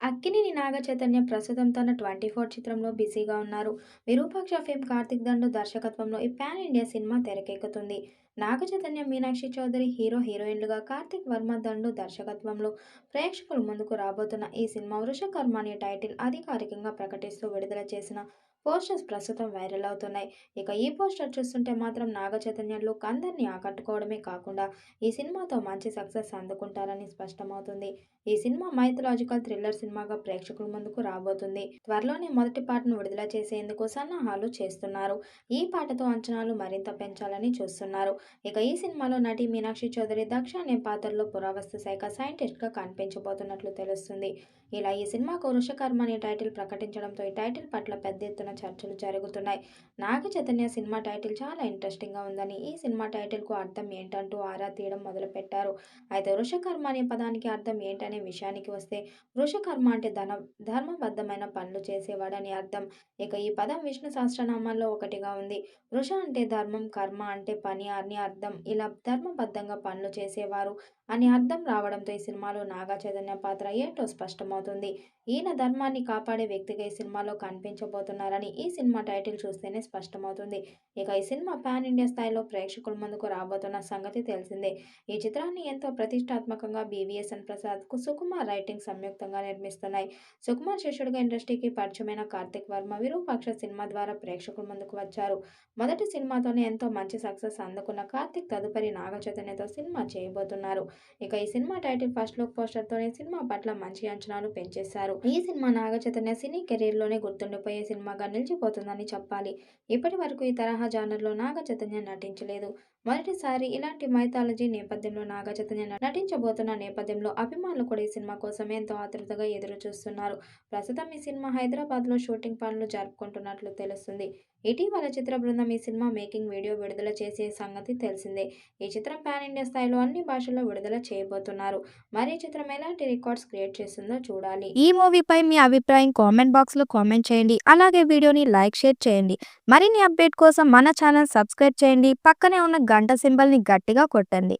అక్కినేని నాగచైతన్య ప్రస్తుతం తన 24 చిత్రంలో బిజీగా ఉన్నారు. విరూపాక్ష ఫేమ్ కార్తిక్ దండు దర్శకత్వంలో ఈ పాన్ ఇండియా సినిమా తెరకెక్కుతుంది. నాగచైతన్య, మీనాక్షి చౌదరి హీరో హీరోయిన్లుగా, కార్తిక్ వర్మ దండు దర్శకత్వంలో ప్రేక్షకుల ముందుకు రాబోతున్న ఈ సినిమా వృషకర్మ అనే టైటిల్ అధికారికంగా ప్రకటిస్తూ విడుదల చేసిన పోస్టర్స్ ప్రస్తుతం వైరల్ అవుతున్నాయి. ఇక ఈ పోస్టర్ చూస్తుంటే మాత్రం నాగచైతన్య లుక్ అందరినీ ఆకట్టుకోవడమే కాకుండా ఈ సినిమాతో మంచి సక్సెస్ అందుకుంటారని స్పష్టమవుతుంది. ఈ సినిమా మైథలాజికల్ థ్రిల్లర్ సినిమాగా ప్రేక్షకుల ముందుకు రాబోతుంది. త్వరలోనే మొదటి పాటను విడుదల చేసేందుకు సన్నాహాలు చేస్తున్నారు. ఈ పాటతో అంచనాలు మరింత పెంచాలని చూస్తున్నారు. ఇక ఈ సినిమాలో నటి మీనాక్షి చౌదరి దక్ష అనే పాత్రలో పురావస్తు శాఖ సైంటిస్ట్ గా కనిపించబోతున్నట్లు తెలుస్తుంది. ఇలా ఈ సినిమాకు వృషకర్మ అనే టైటిల్ ప్రకటించడంతో ఈ టైటిల్ పట్ల పెద్ద ఎత్తున చర్చలు జరుగుతున్నాయి. నాగ చైతన్య సినిమా టైటిల్ చాలా ఇంట్రెస్టింగ్ గా ఉందని, ఈ సినిమా టైటిల్ కు అర్థం ఏంటంటూ ఆరా తీయడం మొదలుపెట్టారు. అయితే వృషకర్మ అనే పదానికి అర్థం ఏంటనే విషయానికి వస్తే, వృషకర్మ అంటే ధర్మబద్ధమైన పనులు చేసేవాడని అర్థం. ఇక ఈ పదం విష్ణు సహస్రనామాల్లో ఒకటిగా ఉంది. వృష అంటే ధర్మం, కర్మ అంటే పని అని అర్థం. ఇలా ధర్మబద్ధంగా పనులు చేసేవారు అని అర్థం రావడంతో ఈ సినిమాలో నాగా చైతన్య పాత్ర ఏంటో స్పష్టమవుతుంది. ఈయన ధర్మాన్ని కాపాడే వ్యక్తిగా ఈ సినిమాలో కనిపించబోతున్నారని ఈ సినిమా టైటిల్ చూస్తేనే స్పష్టమవుతుంది. ఇక ఈ సినిమా పాన్ ఇండియా స్థాయిలో ప్రేక్షకుల ముందుకు రాబోతున్న సంగతి తెలిసిందే. ఈ చిత్రాన్ని ఎంతో ప్రతిష్టాత్మకంగా బీవీఎస్ఎన్ ప్రసాద్, సుకుమార్ రైటింగ్ సంయుక్తంగా నిర్మిస్తున్నాయి. సుకుమార్ శిష్యుడిగా ఇండస్ట్రీకి పరిచయమైన కార్తిక్ వర్మ విరూపాక్ష సినిమా ద్వారా ప్రేక్షకుల ముందుకు వచ్చారు. మొదటి సినిమాతోనే ఎంతో మంచి సక్సెస్ అందుకున్న కార్తిక్ తదుపరి నాగ చైతన్యతో సినిమా చేయబోతున్నారు. ఇక ఈ cinema title first look poster తోనే సినిమా పట్ల మంచి అంచనాలు పెంచేశారు. ఈ సినిమా నాగ చైతన్య సినీ కెరీర్ లోనే గుర్తుండిపోయే సినిమాగా నిలిచిపోతుందని చెప్పాలి. ఇప్పటి వరకు ఈ తరహా జానర్ లో నాగ చైతన్య నటించలేదు. మొదటిసారి ఇలాంటి మైథాలజీ నేపథ్యంలో నాగ చైతన్య నటించబోతున్న నేపథ్యంలో అభిమానులు కూడా ఈ సినిమా కోసం ఎంతో ఆతృతగా ఎదురు చూస్తున్నారు. ప్రస్తుతం ఈ సినిమా హైదరాబాద్ లో షూటింగ్ పనులు జరుపుకుంటున్నట్లు తెలుస్తుంది. ఇటీవల చిత్ర బృందం ఈ సినిమా మేకింగ్ వీడియో విడుదల చేసే సంగతి తెలిసిందే. ఈ చిత్రం పాన్ ఇండియా స్థాయిలో అన్ని భాషల్లో విడుదల చేయబోతున్నారు. మరి ఈ చిత్రం ఎలాంటి రికార్డ్స్ క్రియేట్ చేస్తుందో చూడాలి. ఈ మూవీపై మీ అభిప్రాయం కామెంట్ బాక్స్లో కామెంట్ చేయండి. అలాగే వీడియోని లైక్, షేర్ చేయండి. మరిన్ని అప్డేట్ కోసం మన ఛానల్ సబ్స్క్రైబ్ చేయండి. పక్కనే ఉన్న గంట సింబల్ని గట్టిగా కొట్టండి.